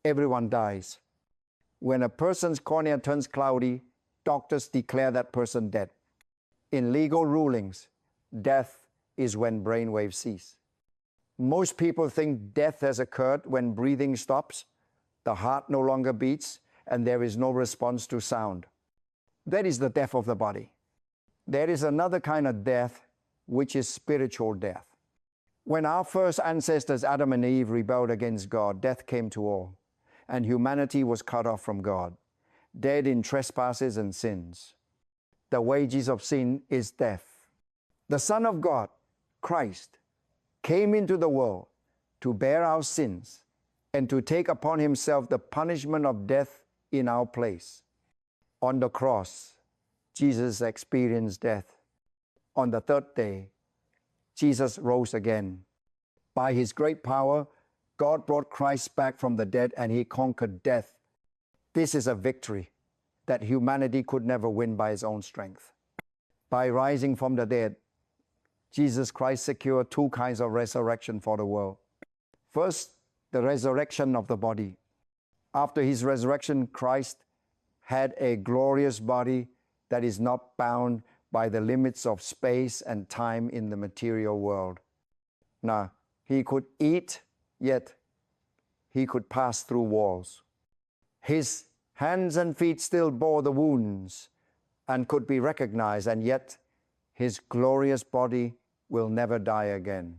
everyone dies. When a person's cornea turns cloudy, doctors declare that person dead. In legal rulings, death is when brainwaves cease. Most people think death has occurred when breathing stops, the heart no longer beats, and there is no response to sound. That is the death of the body. There is another kind of death, which is spiritual death. When our first ancestors, Adam and Eve, rebelled against God, death came to all, and humanity was cut off from God, dead in trespasses and sins. The wages of sin is death. The Son of God, Christ, came into the world to bear our sins and to take upon himself the punishment of death in our place. On the cross, Jesus experienced death. On the third day, Jesus rose again. By his great power, God brought Christ back from the dead and he conquered death. This is a victory that humanity could never win by its own strength. By rising from the dead, Jesus Christ secured two kinds of resurrection for the world. First, the resurrection of the body. After his resurrection, Christ had a glorious body that is not bound by the limits of space and time in the material world. Now, he could eat, yet he could pass through walls. His hands and feet still bore the wounds and could be recognized, and yet his glorious body will never die again.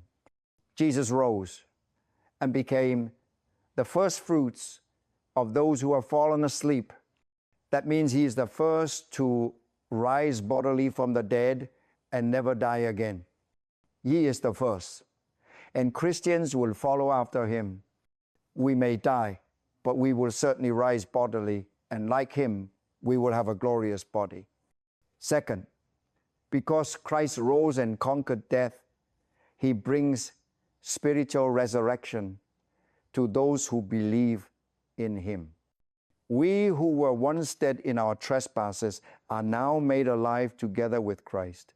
Jesus rose and became the first fruits of those who have fallen asleep. That means he is the first to rise bodily from the dead and never die again. He is the first, and Christians will follow after him. We may die, but we will certainly rise bodily, and like him, we will have a glorious body. Second, because Christ rose and conquered death, he brings spiritual resurrection to those who believe in him. We who were once dead in our trespasses are now made alive together with Christ.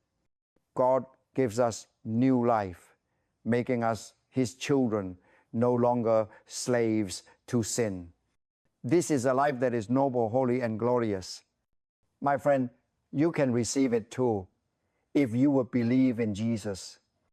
God gives us new life, making us his children, no longer slaves to sin. This is a life that is noble, holy, and glorious. My friend, you can receive it too if you will believe in Jesus.